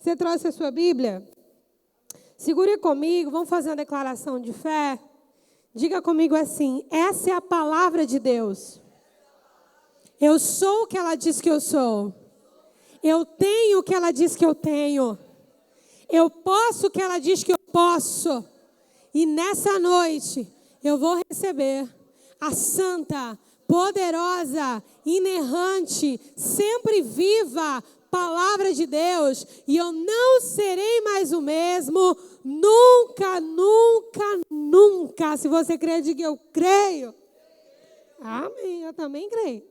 Você trouxe a sua Bíblia? Segure comigo, vamos fazer uma declaração de fé. Diga comigo assim: essa é a palavra de Deus. Eu sou o que ela diz que eu sou. Eu tenho o que ela diz que eu tenho. Eu posso o que ela diz que eu posso. E nessa noite eu vou receber a santa, poderosa, inerrante, sempre viva palavra de Deus. E eu não serei mais o mesmo. Nunca, nunca, nunca. Se você crê, diga eu creio. Amém, eu também creio.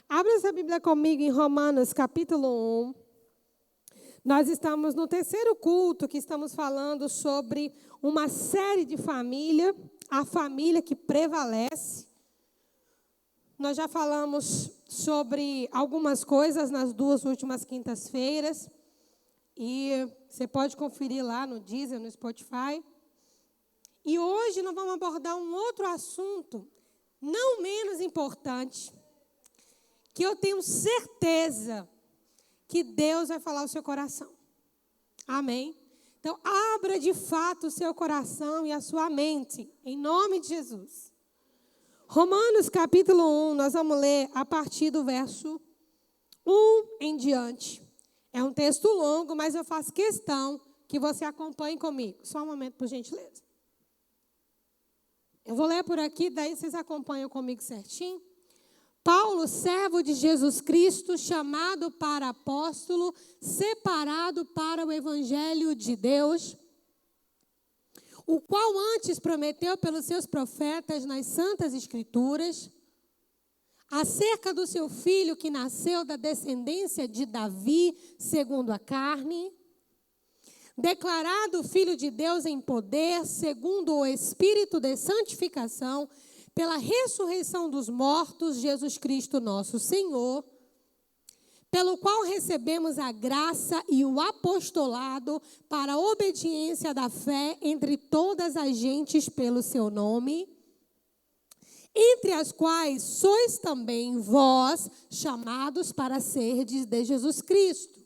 Abra essa Bíblia comigo em Romanos capítulo 1. Nós estamos no terceiro culto que estamos falando sobre uma série de família, a família que prevalece. Nós já falamos sobre algumas coisas nas duas últimas quintas-feiras. E você pode conferir lá no Deezer, no Spotify. E hoje nós vamos abordar um outro assunto, não menos importante, que eu tenho certeza que Deus vai falar ao seu coração. Amém? Então, abra de fato o seu coração e a sua mente, em nome de Jesus. Romanos capítulo 1, nós vamos ler a partir do verso 1 em diante. É um texto longo, mas eu faço questão que você acompanhe comigo. Só um momento, por gentileza. Eu vou ler por aqui, daí vocês acompanham comigo certinho. Paulo, servo de Jesus Cristo, chamado para apóstolo, separado para o evangelho de Deus, o qual antes prometeu pelos seus profetas nas santas escrituras, acerca do seu filho que nasceu da descendência de Davi, segundo a carne, declarado filho de Deus em poder, segundo o Espírito de santificação, pela ressurreição dos mortos, Jesus Cristo nosso Senhor, pelo qual recebemos a graça e o apostolado para a obediência da fé entre todas as gentes pelo seu nome, entre as quais sois também vós chamados para serdes de Jesus Cristo.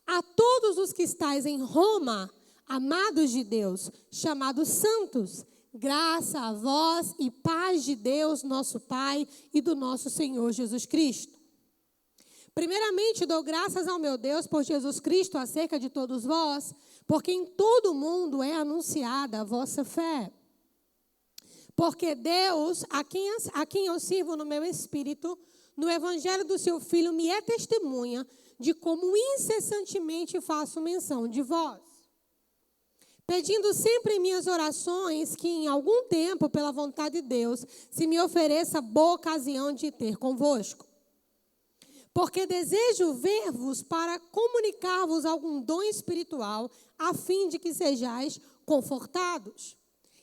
A todos os que estáis em Roma, amados de Deus, chamados santos, graça a vós e paz de Deus, nosso Pai, e do nosso Senhor Jesus Cristo. Primeiramente, dou graças ao meu Deus por Jesus Cristo acerca de todos vós, porque em todo o mundo é anunciada a vossa fé. Porque Deus, a quem eu sirvo no meu espírito, no evangelho do seu Filho, me é testemunha de como incessantemente faço menção de vós, pedindo sempre em minhas orações que em algum tempo, pela vontade de Deus, se me ofereça boa ocasião de ter convosco. Porque desejo ver-vos para comunicar-vos algum dom espiritual, a fim de que sejais confortados.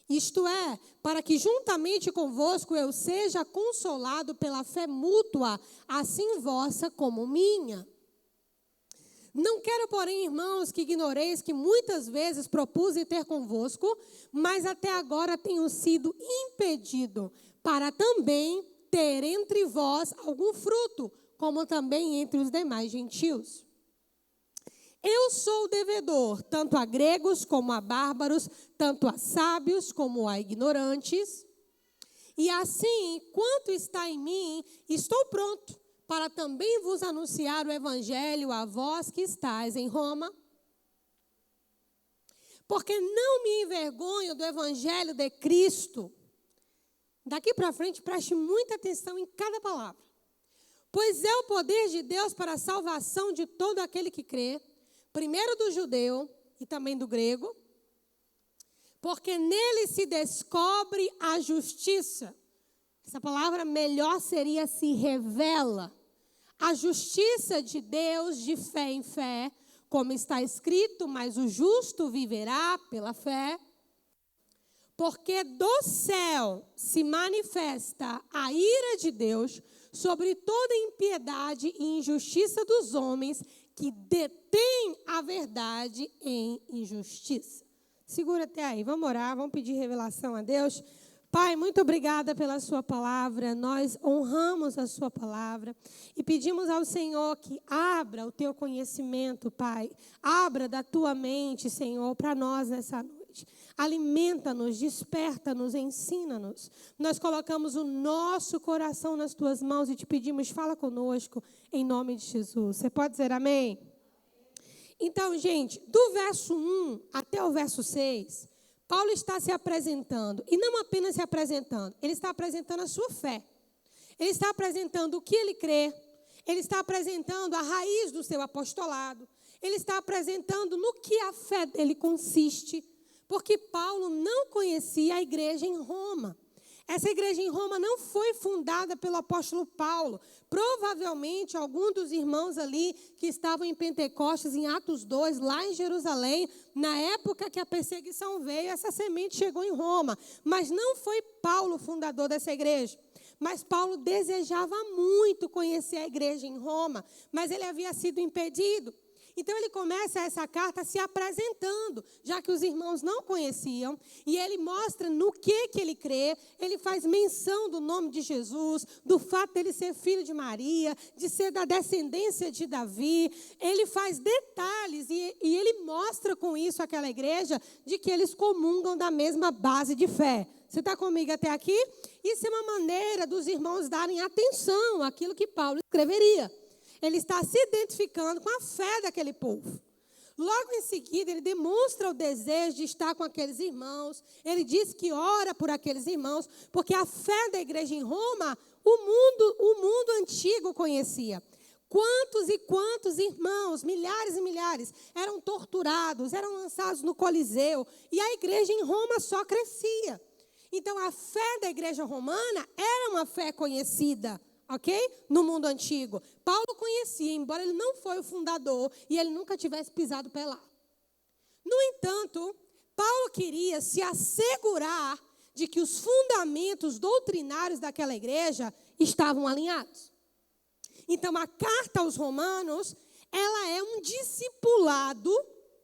Isto é, para que juntamente convosco eu seja consolado pela fé mútua, assim vossa como minha. Não quero, porém, irmãos, que ignoreis que muitas vezes propus ter convosco, mas até agora tenho sido impedido, para também ter entre vós algum fruto, como também entre os demais gentios. Eu sou devedor, tanto a gregos como a bárbaros, tanto a sábios como a ignorantes. E assim, quanto está em mim, estou pronto para também vos anunciar o evangelho a vós que estáis em Roma. Porque não me envergonho do evangelho de Cristo. Daqui para frente, preste muita atenção em cada palavra. Pois é o poder de Deus para a salvação de todo aquele que crê, primeiro do judeu e também do grego, porque nele se descobre a justiça. Essa palavra melhor seria se revela. A justiça de Deus de fé em fé, como está escrito, mas o justo viverá pela fé. Porque do céu se manifesta a ira de Deus sobre toda impiedade e injustiça dos homens que detêm a verdade em injustiça. Segura até aí, vamos orar, vamos pedir revelação a Deus. Pai, muito obrigada pela sua palavra. Nós honramos a sua palavra e pedimos ao Senhor que abra o teu conhecimento, Pai. Abra da tua mente, Senhor, para nós nessa noite. Alimenta-nos, desperta-nos, ensina-nos. Nós colocamos o nosso coração nas tuas mãos e te pedimos, fala conosco, em nome de Jesus. Você pode dizer amém? Então, gente, do verso 1 até o verso 6... Paulo está se apresentando, e não apenas se apresentando, ele está apresentando a sua fé. Ele está apresentando o que ele crê, ele está apresentando a raiz do seu apostolado, ele está apresentando no que a fé dele consiste, porque Paulo não conhecia a igreja em Roma. Essa igreja em Roma não foi fundada pelo apóstolo Paulo. Provavelmente, algum dos irmãos ali que estavam em Pentecostes, em Atos 2, lá em Jerusalém, na época que a perseguição veio, essa semente chegou em Roma. Mas não foi Paulo o fundador dessa igreja. Mas Paulo desejava muito conhecer a igreja em Roma, mas ele havia sido impedido. Então, ele começa essa carta se apresentando, já que os irmãos não conheciam, e ele mostra no que ele crê, ele faz menção do nome de Jesus, do fato de ele ser filho de Maria, de ser da descendência de Davi, ele faz detalhes, e ele mostra com isso àquela igreja, de que eles comungam da mesma base de fé. Você está comigo até aqui? Isso é uma maneira dos irmãos darem atenção àquilo que Paulo escreveria. Ele está se identificando com a fé daquele povo. Logo em seguida, ele demonstra o desejo de estar com aqueles irmãos. Ele diz que ora por aqueles irmãos, porque a fé da igreja em Roma, o mundo antigo conhecia. Quantos e quantos irmãos, milhares e milhares, eram torturados, eram lançados no Coliseu, e a igreja em Roma só crescia. Então, a fé da igreja romana era uma fé conhecida. Ok? No mundo antigo. Paulo conhecia, embora ele não foi o fundador e ele nunca tivesse pisado pé lá. No entanto, Paulo queria se assegurar de que os fundamentos doutrinários daquela igreja estavam alinhados. Então, a carta aos Romanos, ela é um discipulado,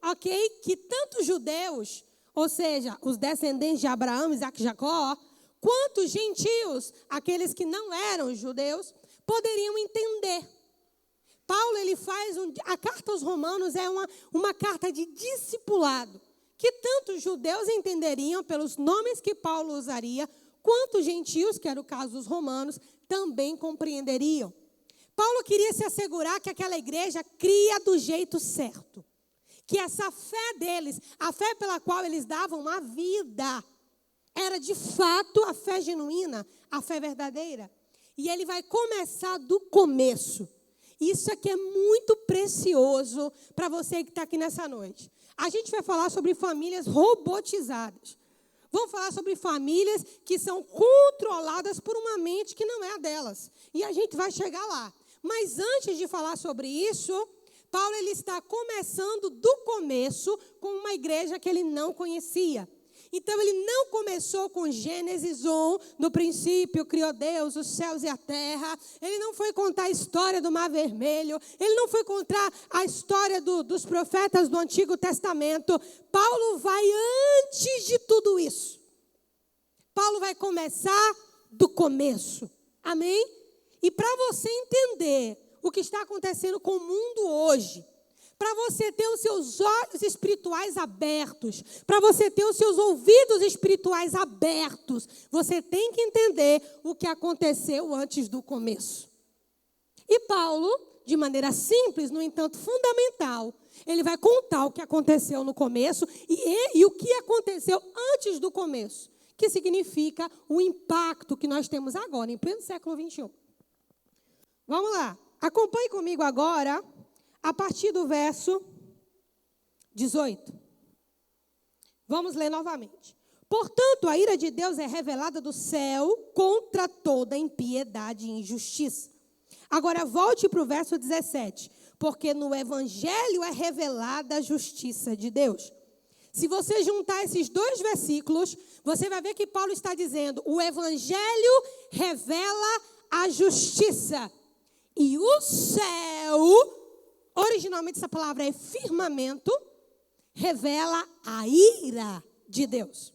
ok? Que tanto judeus, ou seja, os descendentes de Abraão, Isaac e Jacó, quantos gentios, aqueles que não eram judeus, poderiam entender. Paulo, ele faz a carta aos Romanos é uma carta de discipulado, que tanto judeus entenderiam pelos nomes que Paulo usaria, quanto gentios, que era o caso dos romanos, também compreenderiam. Paulo queria se assegurar que aquela igreja cria do jeito certo, que essa fé deles, a fé pela qual eles davam a vida, era de fato a fé genuína, a fé verdadeira. E ele vai começar do começo. Isso aqui é muito precioso para você que está aqui nessa noite. A gente vai falar sobre famílias robotizadas. Vamos falar sobre famílias que são controladas por uma mente que não é a delas. E a gente vai chegar lá. Mas antes de falar sobre isso, Paulo ele está começando do começo com uma igreja que ele não conhecia. Então, ele não começou com Gênesis 1, no princípio criou Deus, os céus e a terra. Ele não foi contar a história do Mar Vermelho. Ele não foi contar a história dos profetas do Antigo Testamento. Paulo vai antes de tudo isso. Paulo vai começar do começo. Amém? E para você entender o que está acontecendo com o mundo hoje, para você ter os seus olhos espirituais abertos, para você ter os seus ouvidos espirituais abertos, você tem que entender o que aconteceu antes do começo. E Paulo, de maneira simples, no entanto fundamental, ele vai contar o que aconteceu no começo e o que aconteceu antes do começo, que significa o impacto que nós temos agora, em pleno século XXI. Vamos lá, acompanhe comigo agora, a partir do verso 18. Vamos ler novamente. Portanto, a ira de Deus é revelada do céu contra toda impiedade e injustiça. Agora, volte para o verso 17. Porque no Evangelho é revelada a justiça de Deus. Se você juntar esses dois versículos, você vai ver que Paulo está dizendo: o Evangelho revela a justiça. E o céu, originalmente essa palavra é firmamento, revela a ira de Deus.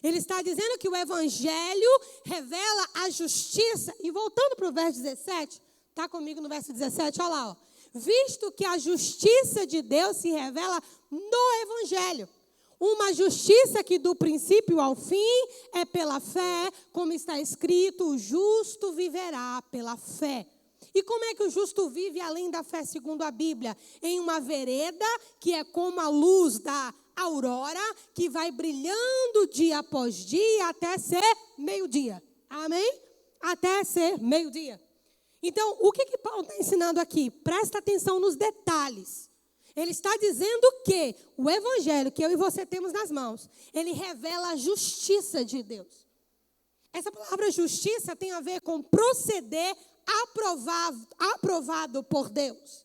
Ele está dizendo que o evangelho revela a justiça. E voltando para o verso 17, está comigo no verso 17, olha lá. Ó. Visto que a justiça de Deus se revela no evangelho. Uma justiça que do princípio ao fim é pela fé, como está escrito, o justo viverá pela fé. E como é que o justo vive além da fé, segundo a Bíblia? Em uma vereda que é como a luz da aurora, que vai brilhando dia após dia até ser meio-dia. Amém? Até ser meio-dia. Então, o que Paulo está ensinando aqui? Presta atenção nos detalhes. Ele está dizendo que o evangelho que eu e você temos nas mãos, ele revela a justiça de Deus. Essa palavra justiça tem a ver com proceder aprovado por Deus.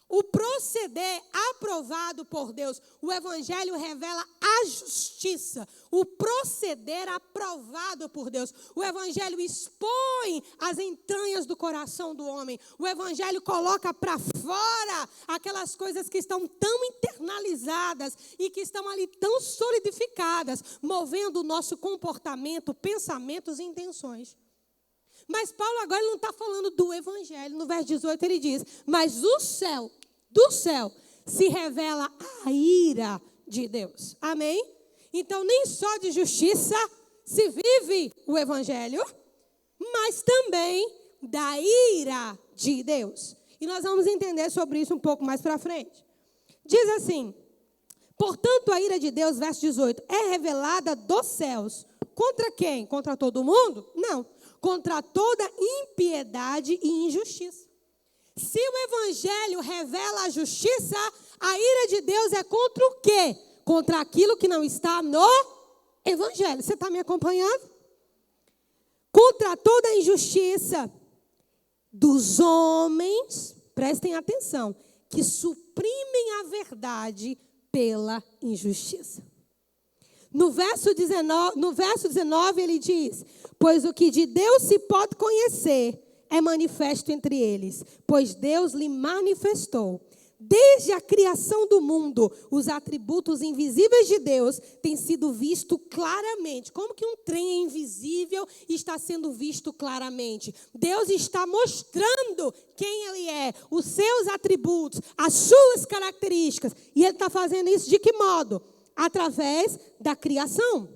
O proceder aprovado por Deus. O evangelho revela a justiça. O proceder aprovado por Deus. O evangelho expõe as entranhas do coração do homem. O evangelho coloca para fora aquelas coisas que estão tão internalizadas e que estão ali tão solidificadas, movendo o nosso comportamento, pensamentos e intenções. Mas Paulo agora ele não está falando do evangelho. No verso 18 ele diz, mas do céu se revela a ira de Deus. Amém? Então nem só de justiça se vive o evangelho, mas também da ira de Deus. E nós vamos entender sobre isso um pouco mais para frente. Diz assim, portanto a ira de Deus, verso 18, é revelada dos céus. Contra quem? Contra todo mundo? Não. Contra toda impiedade e injustiça. Se o evangelho revela a justiça, a ira de Deus é contra o quê? Contra aquilo que não está no evangelho. Você está me acompanhando? Contra toda a injustiça dos homens, prestem atenção, que suprimem a verdade pela injustiça. No verso 19 ele diz, pois o que de Deus se pode conhecer é manifesto entre eles, pois Deus lhe manifestou. Desde a criação do mundo, os atributos invisíveis de Deus têm sido vistos claramente. Como que um trem é invisível e está sendo visto claramente? Deus está mostrando quem Ele é, os seus atributos, as suas características. E Ele está fazendo isso de que modo? Através da criação,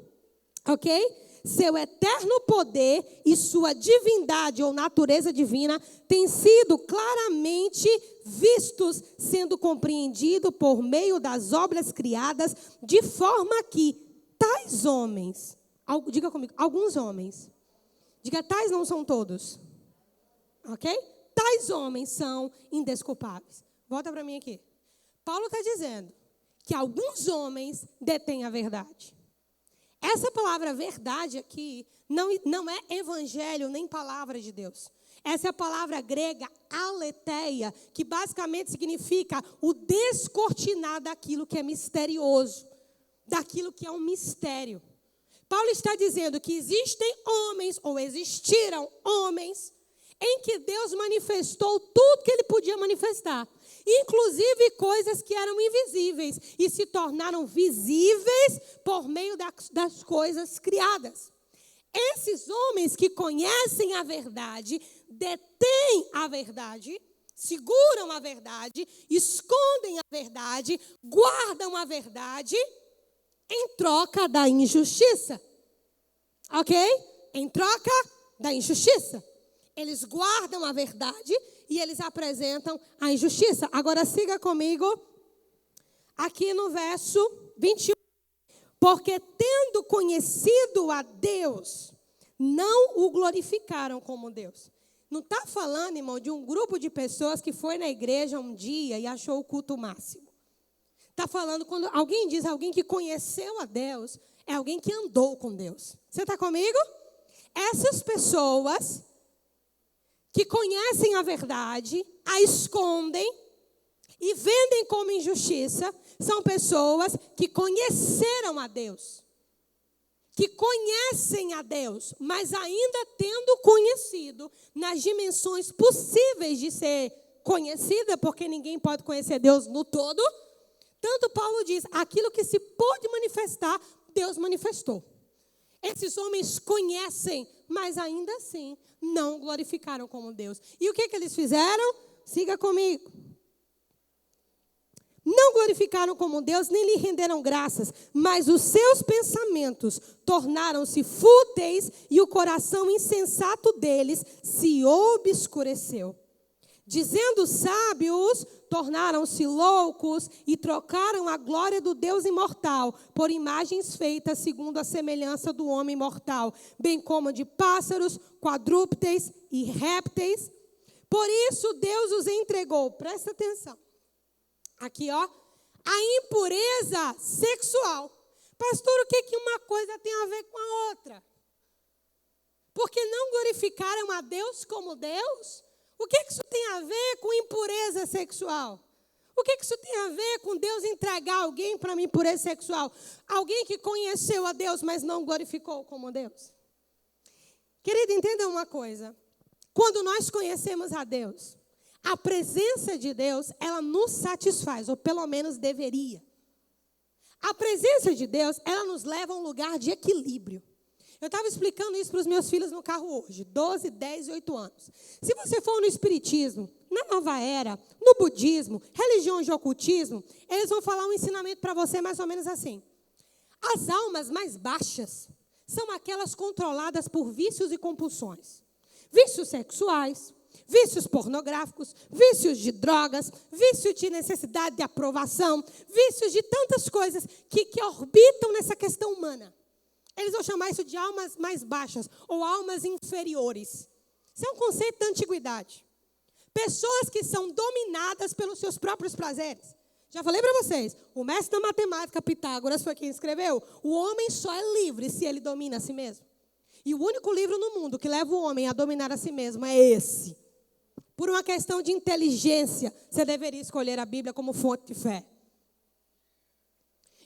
ok? Seu eterno poder e sua divindade ou natureza divina têm sido claramente vistos, sendo compreendido por meio das obras criadas, de forma que tais homens, diga comigo, alguns homens, diga, tais não são todos, ok? Tais homens são indesculpáveis. Volta para mim aqui. Paulo está dizendo que alguns homens detêm a verdade. Essa palavra verdade aqui não é evangelho nem palavra de Deus. Essa é a palavra grega aletheia, que basicamente significa o descortinar daquilo que é misterioso, daquilo que é um mistério. Paulo está dizendo que existem homens, ou existiram homens, em que Deus manifestou tudo que Ele podia manifestar. Inclusive coisas que eram invisíveis e se tornaram visíveis por meio das coisas criadas. Esses homens que conhecem a verdade, detêm a verdade, seguram a verdade, escondem a verdade, guardam a verdade em troca da injustiça. Ok? Em troca da injustiça. Eles guardam a verdade e eles apresentam a injustiça. Agora siga comigo aqui no verso 21. Porque tendo conhecido a Deus, não o glorificaram como Deus. Não está falando, irmão, de um grupo de pessoas que foi na igreja um dia e achou o culto máximo. Está falando, quando alguém diz alguém que conheceu a Deus, é alguém que andou com Deus. Você está comigo? Essas pessoas que conhecem a verdade, a escondem e vendem como injustiça, são pessoas que conheceram a Deus. Que conhecem a Deus, mas ainda tendo conhecido nas dimensões possíveis de ser conhecida, porque ninguém pode conhecer Deus no todo. Tanto Paulo diz, aquilo que se pode manifestar, Deus manifestou. Esses homens conhecem, mas ainda assim não glorificaram como Deus. E o que eles fizeram? Siga comigo. Não glorificaram como Deus, nem lhe renderam graças, mas os seus pensamentos tornaram-se fúteis e o coração insensato deles se obscureceu. Dizendo sábios, tornaram-se loucos e trocaram a glória do Deus imortal por imagens feitas segundo a semelhança do homem mortal, bem como de pássaros, quadrúpedes e répteis. Por isso Deus os entregou, presta atenção, aqui ó, a impureza sexual. Pastor, o que uma coisa tem a ver com a outra? Porque não glorificaram a Deus como Deus? O que isso tem a ver com impureza sexual? O que isso tem a ver com Deus entregar alguém para uma impureza sexual? Alguém que conheceu a Deus, mas não glorificou como Deus. Querido, entenda uma coisa. Quando nós conhecemos a Deus, a presença de Deus, ela nos satisfaz, ou pelo menos deveria. A presença de Deus, ela nos leva a um lugar de equilíbrio. Eu estava explicando isso para os meus filhos no carro hoje, 12, 10 e 8 anos. Se você for no espiritismo, na nova era, no budismo, religiões de ocultismo, eles vão falar um ensinamento para você mais ou menos assim. As almas mais baixas são aquelas controladas por vícios e compulsões. Vícios sexuais, vícios pornográficos, vícios de drogas, vícios de necessidade de aprovação, vícios de tantas coisas que orbitam nessa questão humana. Eles vão chamar isso de almas mais baixas ou almas inferiores. Isso é um conceito da antiguidade. Pessoas que são dominadas pelos seus próprios prazeres. Já falei para vocês, o mestre da matemática, Pitágoras, foi quem escreveu. O homem só é livre se ele domina a si mesmo. E o único livro no mundo que leva o homem a dominar a si mesmo é esse. Por uma questão de inteligência, você deveria escolher a Bíblia como fonte de fé.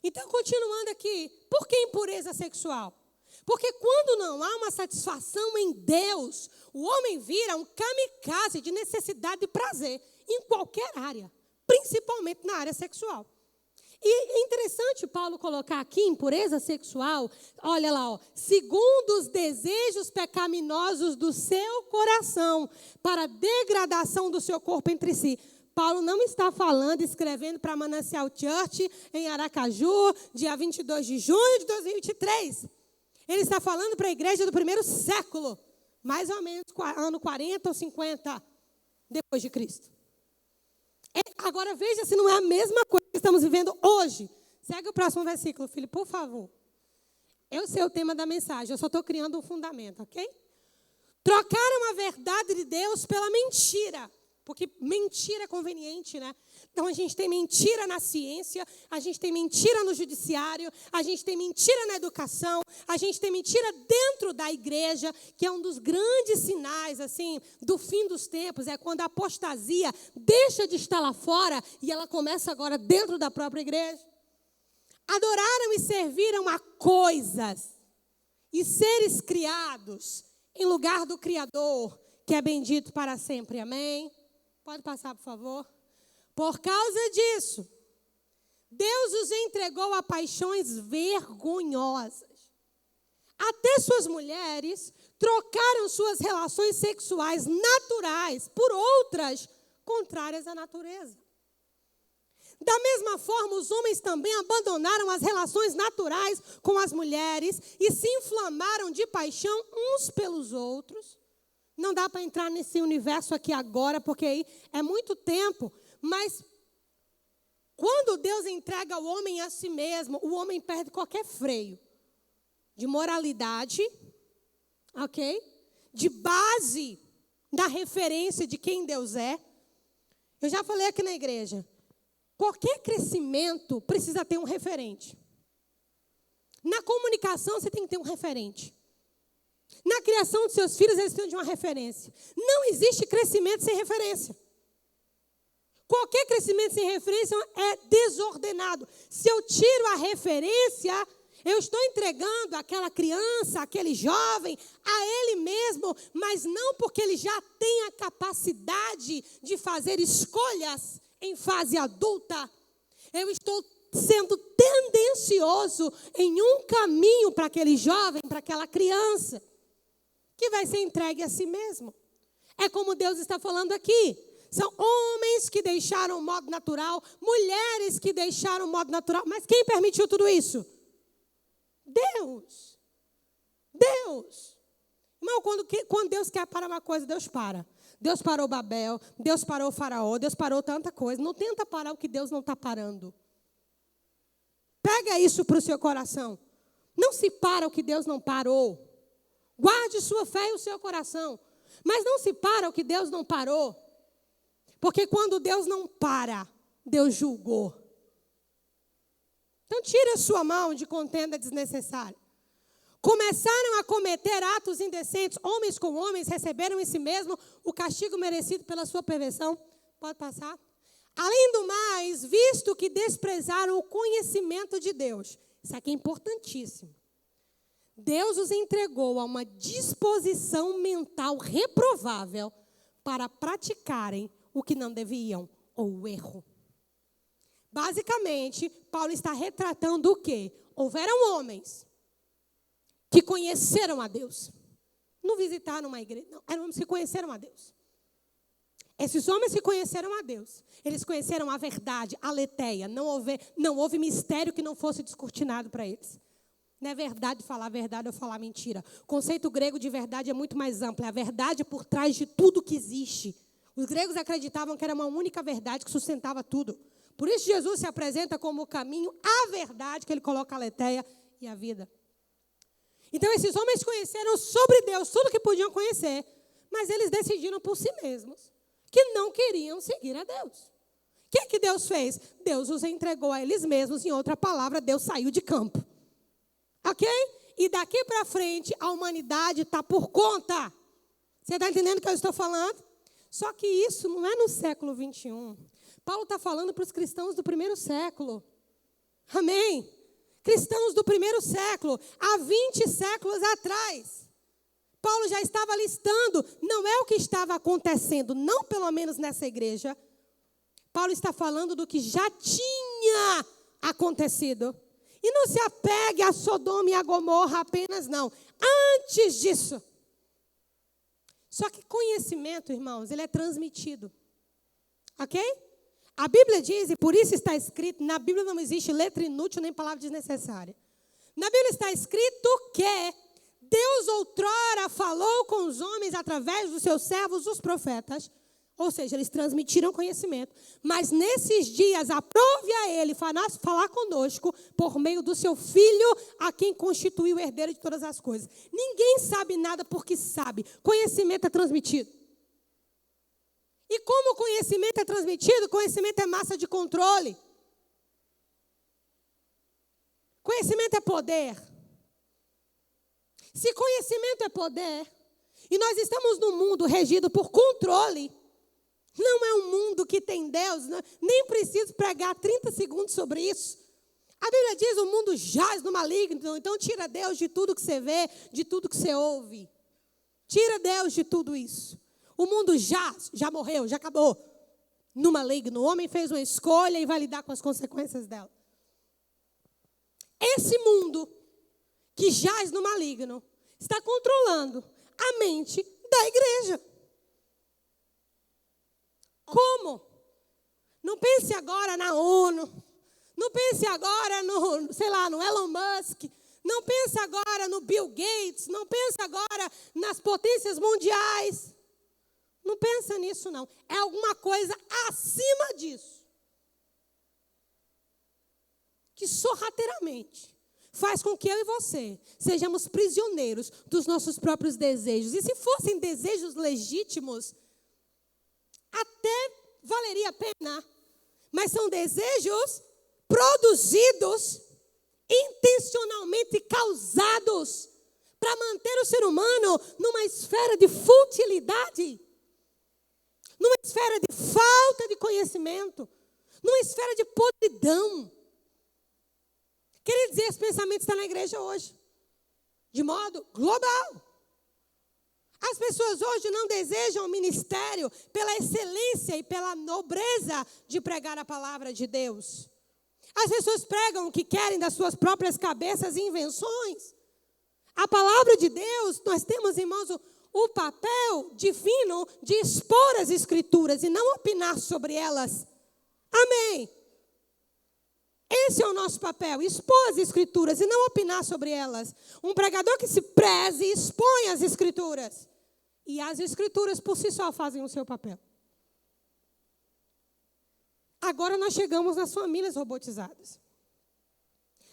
Então, continuando aqui, por que impureza sexual? Porque quando não há uma satisfação em Deus, o homem vira um kamikaze de necessidade de prazer em qualquer área, principalmente na área sexual. E é interessante Paulo colocar aqui impureza sexual, olha lá, ó, segundo os desejos pecaminosos do seu coração, para a degradação do seu corpo entre si. Paulo não está falando, escrevendo para Manancial Church em Aracaju, dia 22 de junho de 2023. Ele está falando para a igreja do primeiro século, mais ou menos ano 40 ou 50 depois de Cristo. Agora veja se não é a mesma coisa que estamos vivendo hoje. Segue o próximo versículo, filho, por favor. Eu sei o tema da mensagem, eu só estou criando um fundamento, ok? Trocaram a verdade de Deus pela mentira. Porque mentira é conveniente, né? Então, a gente tem mentira na ciência, a gente tem mentira no judiciário, a gente tem mentira na educação, a gente tem mentira dentro da igreja, que é um dos grandes sinais, assim, do fim dos tempos, é quando a apostasia deixa de estar lá fora e ela começa agora dentro da própria igreja. Adoraram e serviram a coisas e seres criados em lugar do Criador, que é bendito para sempre, amém? Pode passar, por favor. Por causa disso, Deus os entregou a paixões vergonhosas. Até suas mulheres trocaram suas relações sexuais naturais por outras contrárias à natureza. Da mesma forma, os homens também abandonaram as relações naturais com as mulheres e se inflamaram de paixão uns pelos outros. Não dá para entrar nesse universo aqui agora, porque aí é muito tempo. Mas quando Deus entrega o homem a si mesmo, o homem perde qualquer freio de moralidade, ok? De base da referência de quem Deus é. Eu já falei aqui na igreja, qualquer crescimento precisa ter um referente. Na comunicação você tem que ter um referente. Na criação dos seus filhos, eles precisam de uma referência. Não existe crescimento sem referência. Qualquer crescimento sem referência é desordenado. Se eu tiro a referência, eu estou entregando aquela criança, aquele jovem, a ele mesmo, mas não porque ele já tem a capacidade de fazer escolhas em fase adulta. Eu estou sendo precioso em um caminho para aquele jovem, para aquela criança, que vai ser entregue a si mesmo. É como Deus está falando aqui. São homens que deixaram o modo natural, mulheres que deixaram o modo natural. Mas quem permitiu tudo isso? Deus. Deus. Irmão, quando Deus quer parar uma coisa, Deus para. Deus parou Babel, Deus parou o faraó, Deus parou tanta coisa. Não tenta parar o que Deus não está parando. Pega isso para o seu coração. Não se para o que Deus não parou. Guarde sua fé e o seu coração. Mas não se para o que Deus não parou. Porque quando Deus não para, Deus julgou. Então tire a sua mão de contenda desnecessária. Começaram a cometer atos indecentes. Homens com homens receberam em si mesmo o castigo merecido pela sua perversão. Pode passar. Além do mais, visto que desprezaram o conhecimento de Deus. Isso aqui é importantíssimo. Deus os entregou a uma disposição mental reprovável para praticarem o que não deviam, ou o erro. Basicamente, Paulo está retratando o quê? Houveram homens que conheceram a Deus. Não visitaram uma igreja, não, eram homens que conheceram a Deus. Esses homens que conheceram a Deus, eles conheceram a verdade, a aletheia. Não houve mistério que não fosse descortinado para eles. Não é verdade falar verdade ou falar mentira. O conceito grego de verdade é muito mais amplo. É a verdade por trás de tudo que existe. Os gregos acreditavam que era uma única verdade que sustentava tudo. Por isso Jesus se apresenta como o caminho, a verdade, que ele coloca a aletheia e a vida. Então esses homens conheceram sobre Deus tudo que podiam conhecer, mas eles decidiram por si mesmos que não queriam seguir a Deus. O que Deus fez? Deus os entregou a eles mesmos. Em outra palavra, Deus saiu de campo. Ok? E daqui para frente, a humanidade está por conta. Você está entendendo o que eu estou falando? Só que isso não é no século 21. Paulo está falando para os cristãos do primeiro século. Amém? Cristãos do primeiro século, há 20 séculos atrás. Paulo já estava listando, não é o que estava acontecendo, não pelo menos nessa igreja. Paulo está falando do que já tinha acontecido. E não se apegue a Sodoma e a Gomorra apenas, não. Antes disso. Só que conhecimento, irmãos, ele é transmitido. Ok? A Bíblia diz, e por isso está escrito, na Bíblia não existe letra inútil nem palavra desnecessária. Na Bíblia está escrito que Deus outrora falou com os homens através dos seus servos, os profetas. Ou seja, eles transmitiram conhecimento. Mas nesses dias, aprove a ele falar conosco por meio do seu Filho, a quem constituiu o herdeiro de todas as coisas. Ninguém sabe nada porque sabe. Conhecimento é transmitido. E como o conhecimento é transmitido, conhecimento é massa de controle. Conhecimento é poder. Se conhecimento é poder, e nós estamos num mundo regido por controle, não é um mundo que tem Deus, nem preciso pregar 30 segundos sobre isso. A Bíblia diz, o mundo jaz no maligno, então tira Deus de tudo que você vê, de tudo que você ouve. Tira Deus de tudo isso. O mundo já morreu, já acabou. No maligno, o homem fez uma escolha e vai lidar com as consequências dela. Esse mundo que jaz no maligno está controlando a mente da igreja. Como? Não pense agora na ONU. Não pense agora no Elon Musk. Não pense agora no Bill Gates. Não pense agora nas potências mundiais. Não pensa nisso, não. É alguma coisa acima disso. Que sorrateiramente faz com que eu e você sejamos prisioneiros dos nossos próprios desejos. E se fossem desejos legítimos, até valeria a pena. Mas são desejos produzidos, intencionalmente causados, para manter o ser humano numa esfera de futilidade, numa esfera de falta de conhecimento, numa esfera de podridão. Queria dizer, esse pensamento está na igreja hoje, de modo global. As pessoas hoje não desejam o ministério pela excelência e pela nobreza de pregar a palavra de Deus. As pessoas pregam o que querem das suas próprias cabeças e invenções. A palavra de Deus, nós temos, irmãos, o papel divino de expor as Escrituras e não opinar sobre elas. Amém. Esse é o nosso papel, expor as Escrituras e não opinar sobre elas. Um pregador que se preze expõe as Escrituras. E as Escrituras por si só fazem o seu papel. Agora nós chegamos nas famílias robotizadas.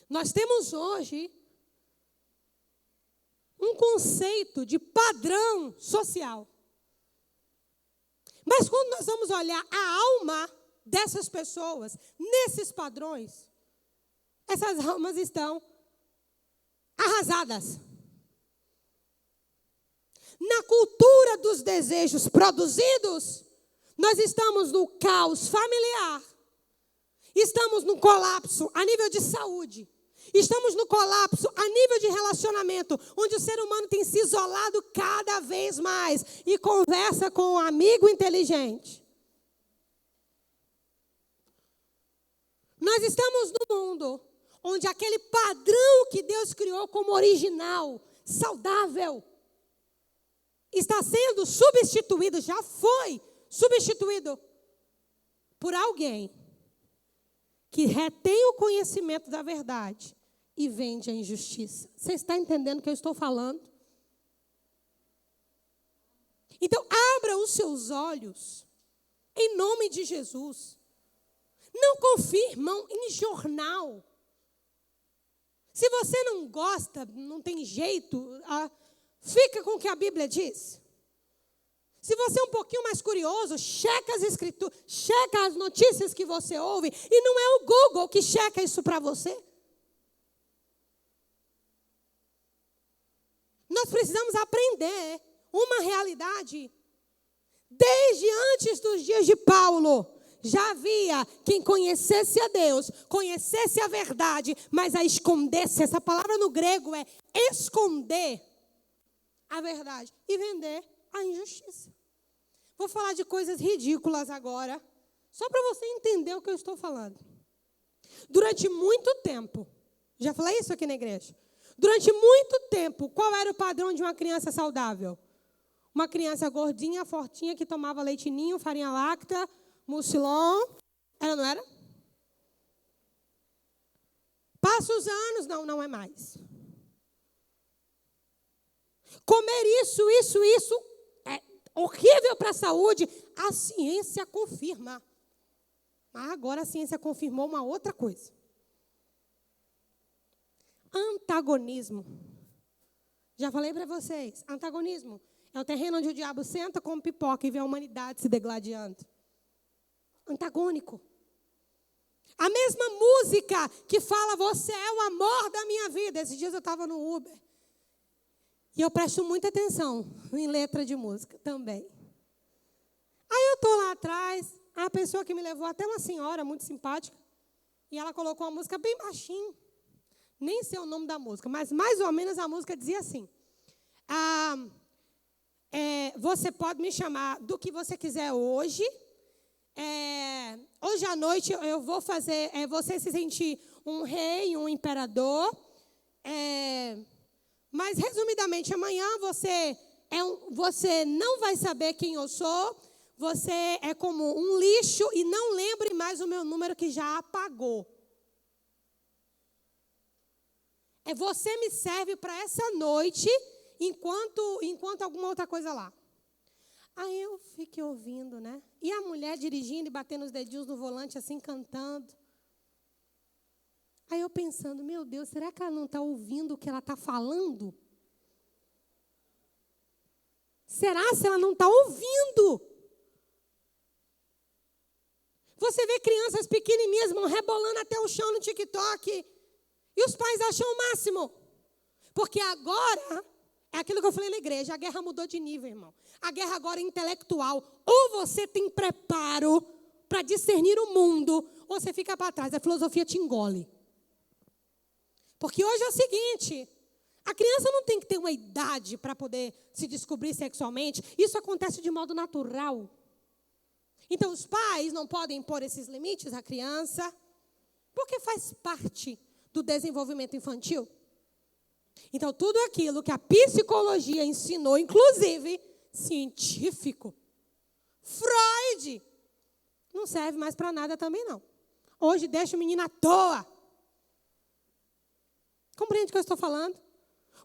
Nós temos hoje um conceito de padrão social. Mas quando nós vamos olhar a alma dessas pessoas, nesses padrões, essas almas estão arrasadas. Na cultura dos desejos produzidos, nós estamos no caos familiar, estamos no colapso a nível de saúde, estamos no colapso a nível de relacionamento, onde o ser humano tem se isolado cada vez mais e conversa com um amigo inteligente. Nós estamos no mundo onde aquele padrão que Deus criou como original, saudável, está sendo substituído, já foi substituído por alguém que retém o conhecimento da verdade e vende a injustiça. Você está entendendo o que eu estou falando? Então, abra os seus olhos, em nome de Jesus. Não confie, irmão, em jornal. Se você não gosta, não tem jeito, fica com o que a Bíblia diz. Se você é um pouquinho mais curioso, checa as escrituras, checa as notícias que você ouve. E não é o Google que checa isso para você. Nós precisamos aprender uma realidade. Desde antes dos dias de Paulo, já havia quem conhecesse a Deus, conhecesse a verdade, mas a escondesse. Essa palavra no grego é esconder a verdade e vender a injustiça. Vou falar de coisas ridículas agora, só para você entender o que eu estou falando. Durante muito tempo, já falei isso aqui na igreja, durante muito tempo, qual era o padrão de uma criança saudável? Uma criança gordinha, fortinha, que tomava leite ninho, farinha láctea, mucilon, era, não era? Passa os anos, não é mais. Comer isso é horrível para a saúde. A ciência confirma. Mas agora a ciência confirmou uma outra coisa. Antagonismo. Já falei para vocês. Antagonismo é o terreno onde o diabo senta como pipoca e vê a humanidade se degladiando. Antagônico. A mesma música que fala, você é o amor da minha vida. Esses dias eu estava no Uber. E eu presto muita atenção em letra de música também. Aí eu estou lá atrás, a pessoa que me levou, até uma senhora muito simpática, e ela colocou uma música bem baixinho. Nem sei o nome da música, mas mais ou menos a música dizia assim. Você pode me chamar do que você quiser hoje. Hoje à noite eu vou fazer você se sentir um rei, um imperador. Mas, resumidamente, amanhã você não vai saber quem eu sou. Você é como um lixo e não lembre mais o meu número que já apagou. Você me serve para essa noite, enquanto alguma outra coisa lá. Aí eu fiquei ouvindo, né? E a mulher dirigindo e batendo os dedinhos no volante, assim, cantando. Aí eu pensando, meu Deus, será que ela não está ouvindo o que ela está falando? Será se ela não está ouvindo? Você vê crianças pequenininhas vão rebolando até o chão no TikTok. E os pais acham o máximo. Porque agora, é aquilo que eu falei na igreja, a guerra mudou de nível, irmão. A guerra agora é intelectual. Ou você tem preparo para discernir o mundo, ou você fica para trás. A filosofia te engole. Porque hoje é o seguinte, a criança não tem que ter uma idade para poder se descobrir sexualmente. Isso acontece de modo natural. Então, os pais não podem impor esses limites à criança. Porque faz parte do desenvolvimento infantil. Então, tudo aquilo que a psicologia ensinou, inclusive científico, Freud, não serve mais para nada também, não. Hoje deixa o menino à toa. Compreende o que eu estou falando?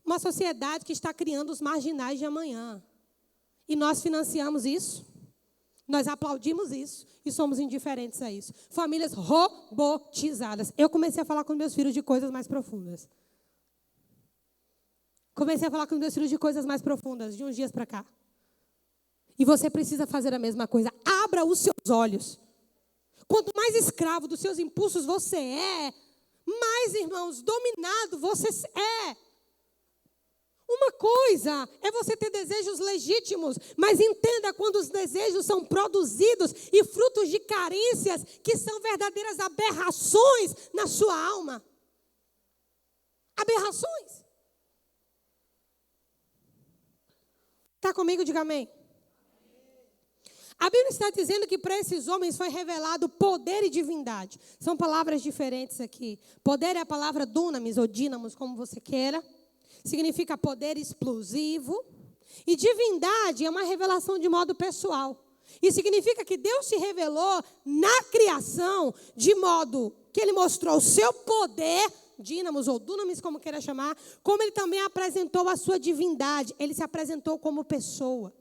Uma sociedade que está criando os marginais de amanhã. E nós financiamos isso. Nós aplaudimos isso e somos indiferentes a isso. Famílias robotizadas. Eu comecei a falar com meus filhos de coisas mais profundas. De uns dias para cá. E você precisa fazer a mesma coisa. Abra os seus olhos. Quanto mais escravo dos seus impulsos você é, mais, irmãos, dominado você é. Uma coisa é você ter desejos legítimos, mas entenda quando os desejos são produzidos e frutos de carências que são verdadeiras aberrações na sua alma. Aberrações. Está comigo? Diga amém. A Bíblia está dizendo que para esses homens foi revelado poder e divindade. São palavras diferentes aqui. Poder é a palavra dunamis ou dínamos, como você queira. Significa poder explosivo. E divindade é uma revelação de modo pessoal. E significa que Deus se revelou na criação de modo que Ele mostrou o seu poder, dínamos ou dunamis, como queira chamar, como Ele também apresentou a sua divindade. Ele se apresentou como pessoa.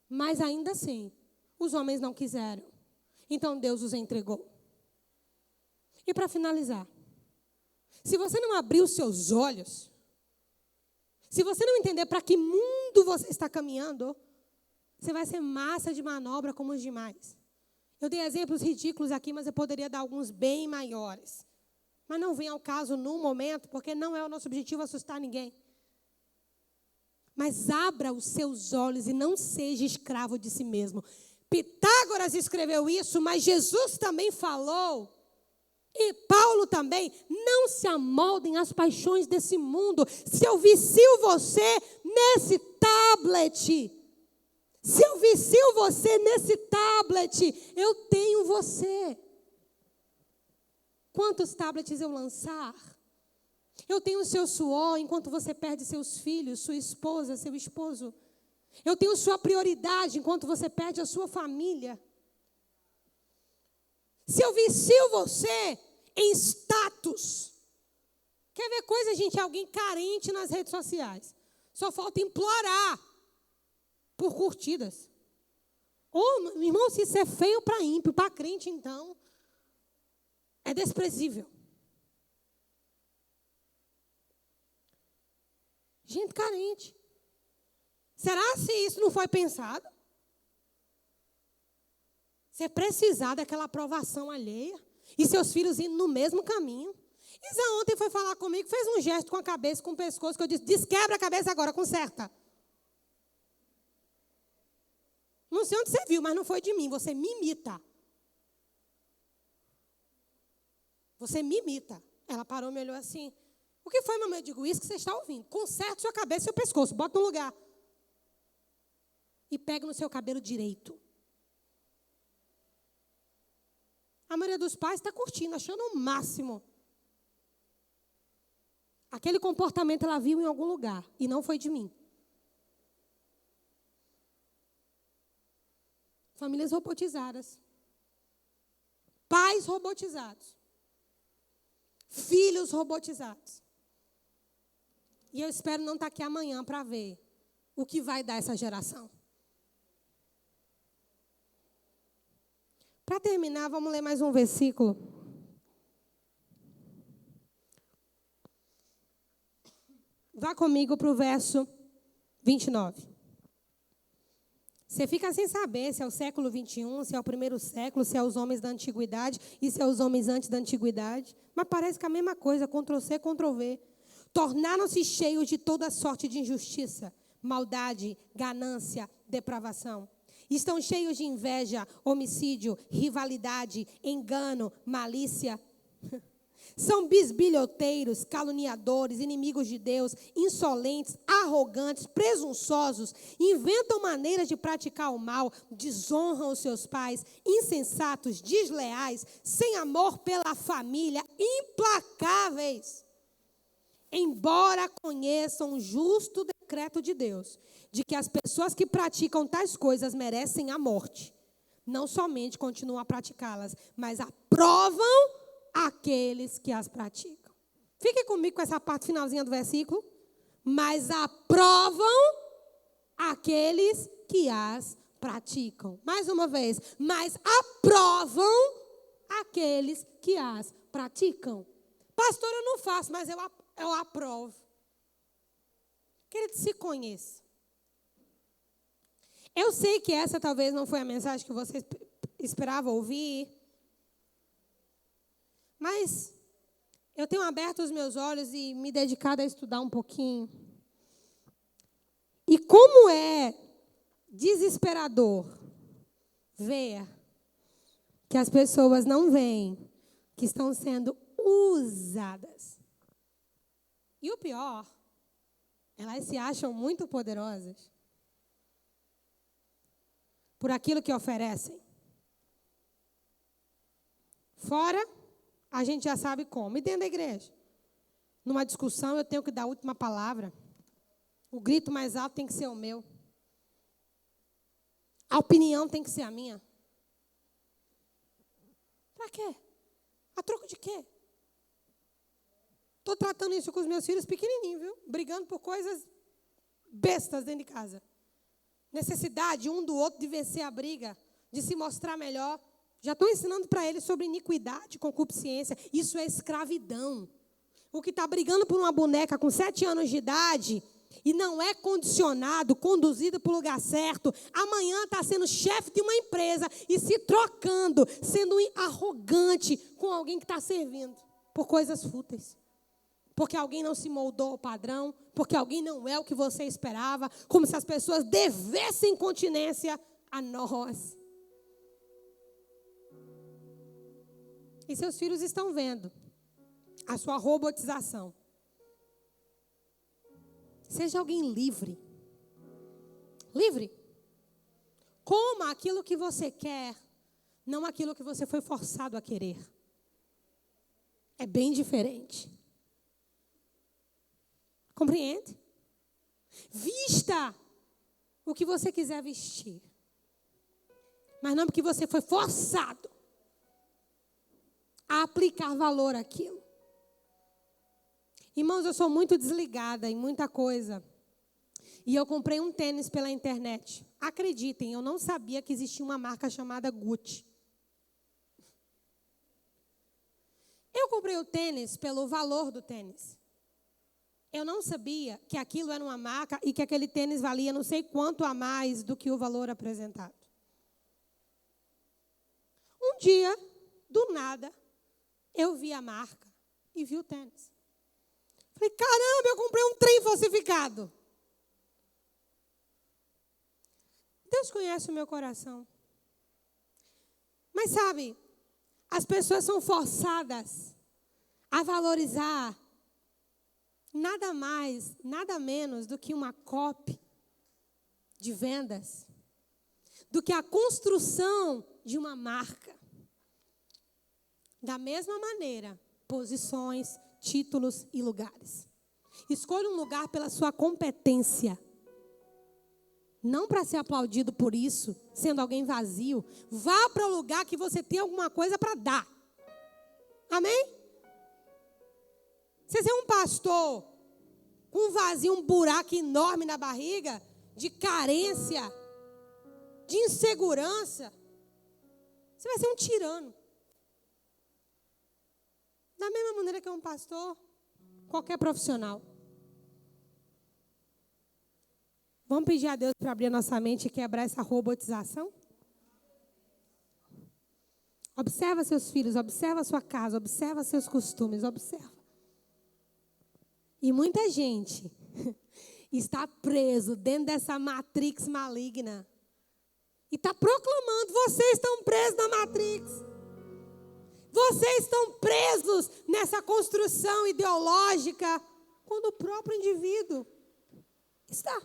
Mas ainda assim, os homens não quiseram. Então Deus os entregou. E para finalizar, se você não abrir os seus olhos, se você não entender para que mundo você está caminhando, você vai ser massa de manobra como os demais. Eu dei exemplos ridículos aqui, mas eu poderia dar alguns bem maiores. Mas não vem ao caso no momento, porque não é o nosso objetivo assustar ninguém. Mas abra os seus olhos e não seja escravo de si mesmo. Pitágoras escreveu isso, mas Jesus também falou. E Paulo também. Não se amoldem às paixões desse mundo. Se eu vicio você nesse tablet, eu tenho você. Quantos tablets eu lançar? Eu tenho o seu suor enquanto você perde seus filhos, sua esposa, seu esposo. Eu tenho sua prioridade enquanto você perde a sua família. Se eu vicio você em status. Quer ver coisa, gente? Alguém carente nas redes sociais. Só falta implorar por curtidas. Ô, irmão, se isso é feio para ímpio, para crente, então, é desprezível. Gente carente. Será se isso não foi pensado? Você precisar daquela aprovação alheia e seus filhos indo no mesmo caminho. Isa ontem foi falar comigo, fez um gesto com a cabeça, com o pescoço, que eu disse, desquebra a cabeça agora, conserta. Não sei onde você viu, mas não foi de mim, você me imita. Você me imita. Ela parou, me olhou assim. O que foi, mamãe? Eu digo, isso que você está ouvindo. Conserte sua cabeça e seu pescoço, bota no lugar. E pega no seu cabelo direito. A maioria dos pais está curtindo, achando o máximo. Aquele comportamento ela viu em algum lugar e não foi de mim. Famílias robotizadas. Pais robotizados. Filhos robotizados. E eu espero não estar aqui amanhã para ver o que vai dar essa geração. Para terminar, vamos ler mais um versículo. Vá comigo para o verso 29. Você fica sem saber se é o século 21, se é o primeiro século, se é os homens da antiguidade e se é os homens antes da antiguidade. Mas parece que é a mesma coisa, Ctrl+C, Ctrl+V. Tornaram-se cheios de toda sorte de injustiça, maldade, ganância, depravação. Estão cheios de inveja, homicídio, rivalidade, engano, malícia. São bisbilhoteiros, caluniadores, inimigos de Deus, insolentes, arrogantes, presunçosos, inventam maneiras de praticar o mal, desonram os seus pais, insensatos, desleais, sem amor pela família, implacáveis. Embora conheçam o justo decreto de Deus, de que as pessoas que praticam tais coisas merecem a morte, não somente continuam a praticá-las, mas aprovam aqueles que as praticam. Fique comigo com essa parte finalzinha do versículo. Mas aprovam aqueles que as praticam. Mais uma vez. Mas aprovam aqueles que as praticam. Pastor, eu não faço, mas eu aprovo. Querido, se conheça. Eu sei que essa talvez não foi a mensagem que você esperava ouvir. Mas eu tenho aberto os meus olhos e me dedicado a estudar um pouquinho. E como é desesperador ver que as pessoas não veem que estão sendo usadas. E o pior, elas se acham muito poderosas por aquilo que oferecem. Fora, a gente já sabe como. E dentro da igreja? Numa discussão, eu tenho que dar a última palavra. O grito mais alto tem que ser o meu. A opinião tem que ser a minha. Para quê? A troco de quê? Estou tratando isso com os meus filhos pequenininhos, viu? Brigando por coisas bestas dentro de casa. Necessidade um do outro de vencer a briga, de se mostrar melhor. Já estou ensinando para eles sobre iniquidade, concupiscência. Isso é escravidão. O que está brigando por uma boneca com 7 anos de idade e não é condicionado, conduzido para o lugar certo, amanhã está sendo chefe de uma empresa e se trocando, sendo arrogante com alguém que está servindo por coisas fúteis. Porque alguém não se moldou ao padrão, porque alguém não é o que você esperava, como se as pessoas devessem continência a nós. E seus filhos estão vendo a sua robotização. Seja alguém livre. Livre. Coma aquilo que você quer, não aquilo que você foi forçado a querer. É bem diferente. Compreende? Vista o que você quiser vestir. Mas não porque você foi forçado a aplicar valor àquilo. Irmãos, eu sou muito desligada em muita coisa. E eu comprei um tênis pela internet. Acreditem, eu não sabia que existia uma marca chamada Gucci. Eu comprei o tênis pelo valor do tênis. Eu não sabia que aquilo era uma marca e que aquele tênis valia não sei quanto a mais do que o valor apresentado. Um dia, do nada, eu vi a marca e vi o tênis. Falei, caramba, eu comprei um trem falsificado. Deus conhece o meu coração. Mas sabe, as pessoas são forçadas a valorizar nada mais, nada menos do que uma copy de vendas, do que a construção de uma marca. Da mesma maneira, posições, títulos e lugares. Escolha um lugar pela sua competência. Não para ser aplaudido por isso, sendo alguém vazio. Vá para o lugar que você tem alguma coisa para dar. Amém? Você é um pastor com um vazio, um buraco enorme na barriga, de carência, de insegurança, você vai ser um tirano. Da mesma maneira que é um pastor, qualquer profissional. Vamos pedir a Deus para abrir a nossa mente e quebrar essa robotização? Observa seus filhos, observa a sua casa, observa seus costumes, observa. E muita gente está preso dentro dessa matrix maligna. E está proclamando, vocês estão presos na matrix. Vocês estão presos nessa construção ideológica quando o próprio indivíduo está.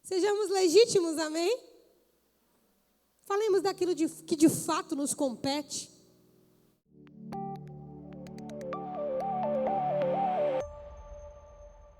Sejamos legítimos, amém? Falemos daquilo que de fato nos compete.